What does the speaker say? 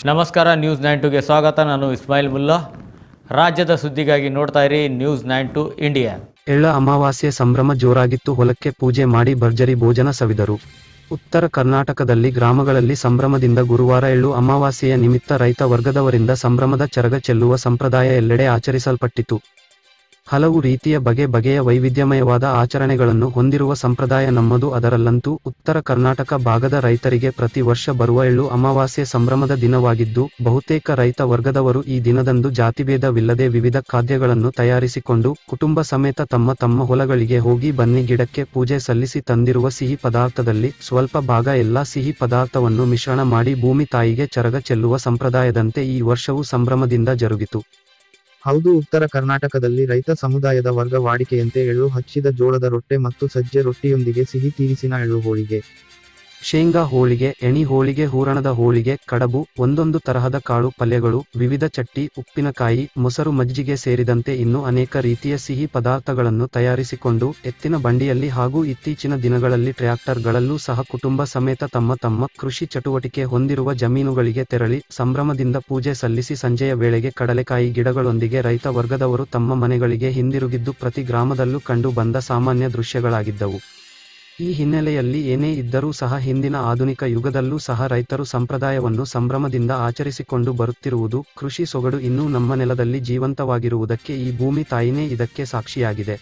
ನಮಸ್ಕಾರ, ನ್ಯೂಸ್ 92ಗೆ ಸ್ವಾಗತ. ನಾನು ಇಸ್ಮಾಯಿಲ್ ಮುಲ್ಲಾ. ರಾಜ್ಯದ ಸುದ್ದಿಗಾಗಿ ನೋಡ್ತಾ ಇರಿ ನ್ಯೂಸ್ 92 ಇಂಡಿಯಾ. ಎಳ್ಳ ಅಮಾವಾಸ್ಯೆ ಸಂಭ್ರಮ ಜೋರಾಗಿತ್ತು. ಹೊಲಕ್ಕೆ ಪೂಜೆ ಮಾಡಿ ಭರ್ಜರಿ ಭೋಜನ ಸವಿದರು. ಉತ್ತರ ಕರ್ನಾಟಕದಲ್ಲಿ ಗ್ರಾಮಗಳಲ್ಲಿ ಸಂಭ್ರಮದಿಂದ ಗುರುವಾರ ಎಳ್ಳು ಅಮಾವಾಸ್ಯೆಯ ನಿಮಿತ್ತ ರೈತ ವರ್ಗದವರಿಂದ ಸಂಭ್ರಮದ ಚರಗ ಚೆಲ್ಲುವ ಸಂಪ್ರದಾಯ ಎಲ್ಲೆಡೆ ಆಚರಿಸಲ್ಪಟ್ಟಿತು. ಹಲವು ರೀತಿಯ ಬಗೆ ಬಗೆಯ ವೈವಿಧ್ಯಮಯವಾದ ಆಚರಣೆಗಳನ್ನು ಹೊಂದಿರುವ ಸಂಪ್ರದಾಯ ನಮ್ಮದು. ಅದರಲ್ಲಂತೂ ಉತ್ತರ ಕರ್ನಾಟಕ ಭಾಗದ ರೈತರಿಗೆ ಪ್ರತಿ ವರ್ಷ ಬರುವ ಎಳ್ಳು ಅಮಾವಾಸ್ಯೆ ಸಂಭ್ರಮದ ದಿನವಾಗಿದ್ದು, ಬಹುತೇಕ ರೈತ ವರ್ಗದವರು ಈ ದಿನದಂದು ಜಾತಿಭೇದವಿಲ್ಲದೆ ವಿವಿಧ ಖಾದ್ಯಗಳನ್ನು ತಯಾರಿಸಿಕೊಂಡು ಕುಟುಂಬ ಸಮೇತ ತಮ್ಮ ತಮ್ಮ ಹೊಲಗಳಿಗೆ ಹೋಗಿ ಬನ್ನಿ ಗಿಡಕ್ಕೆ ಪೂಜೆ ಸಲ್ಲಿಸಿ ತಂದಿರುವ ಸಿಹಿ ಪದಾರ್ಥದಲ್ಲಿ ಸ್ವಲ್ಪ ಭಾಗ ಎಲ್ಲಾ ಸಿಹಿ ಪದಾರ್ಥವನ್ನು ಮಿಶ್ರಣ ಮಾಡಿ ಭೂಮಿ ತಾಯಿಗೆ ಚರಗ ಚೆಲ್ಲುವ ಸಂಪ್ರದಾಯದಂತೆ ಈ ವರ್ಷವೂ ಸಂಭ್ರಮದಿಂದ ಜರುಗಿತು. ಹೌದು, ಉತ್ತರ ಕರ್ನಾಟಕದಲ್ಲಿ ರೈತ ಸಮುದಾಯದ ವರ್ಗ ವಾಡಿಕೆಯಂತೆ ಎಳ್ಳು ಹಚ್ಚಿದ ಜೋಳದ ರೊಟ್ಟೆ ಮತ್ತು ಸಜ್ಜೆ ರೊಟ್ಟಿಯೊಂದಿಗೆ ಸಿಹಿ ತೀರಿಸಿನ ಎಳ್ಳು ಹೋಳಿಗೆ, ಶೇಂಗಾ ಹೋಳಿಗೆ, ಎಣಿ ಹೋಳಿಗೆ, ಹೂರಣದ ಹೋಳಿಗೆ, ಕಡಬು, ಒಂದೊಂದು ತರಹದ ಕಾಳು ಪಲ್ಯಗಳು, ವಿವಿಧ ಚಟ್ಟಿ, ಉಪ್ಪಿನಕಾಯಿ, ಮೊಸರು, ಮಜ್ಜಿಗೆ ಸೇರಿದಂತೆ ಇನ್ನೂ ಅನೇಕ ರೀತಿಯ ಸಿಹಿ ಪದಾರ್ಥಗಳನ್ನು ತಯಾರಿಸಿಕೊಂಡು ಎತ್ತಿನ ಬಂಡಿಯಲ್ಲಿ ಹಾಗೂ ಇತ್ತೀಚಿನ ದಿನಗಳಲ್ಲಿ ಟ್ರ್ಯಾಕ್ಟರ್ಗಳಲ್ಲೂ ಸಹ ಕುಟುಂಬ ಸಮೇತ ತಮ್ಮ ತಮ್ಮ ಕೃಷಿ ಚಟುವಟಿಕೆ ಹೊಂದಿರುವ ಜಮೀನುಗಳಿಗೆ ತೆರಳಿ ಸಂಭ್ರಮದಿಂದ ಪೂಜೆ ಸಲ್ಲಿಸಿ ಸಂಜೆಯ ವೇಳೆಗೆ ಕಡಲೆಕಾಯಿ ಗಿಡಗಳೊಂದಿಗೆ ರೈತ ವರ್ಗದವರು ತಮ್ಮ ಮನೆಗಳಿಗೆ ಹಿಂದಿರುಗಿದ್ದು ಪ್ರತಿ ಗ್ರಾಮದಲ್ಲೂ ಕಂಡು ಬಂದ ಸಾಮಾನ್ಯ ದೃಶ್ಯಗಳಾಗಿದ್ದವು. ಈ ಹಿನ್ನೆಲೆಯಲ್ಲಿ ಏನೇ ಇದ್ದರೂ ಸಹ ಹಿಂದಿನ ಆಧುನಿಕ ಯುಗದಲ್ಲೂ ಸಹ ರೈತರು ಸಂಪ್ರದಾಯವನ್ನು ಸಂಭ್ರಮದಿಂದ ಆಚರಿಸಿಕೊಂಡು ಬರುತ್ತಿರುವುದು, ಕೃಷಿ ಸೊಗಡು ಇನ್ನೂ ನಮ್ಮ ನೆಲದಲ್ಲಿ ಜೀವಂತವಾಗಿರುವುದಕ್ಕೆ ಈ ಭೂಮಿ ತಾಯಿನೇ ಇದಕ್ಕೆ ಸಾಕ್ಷಿಯಾಗಿದೆ.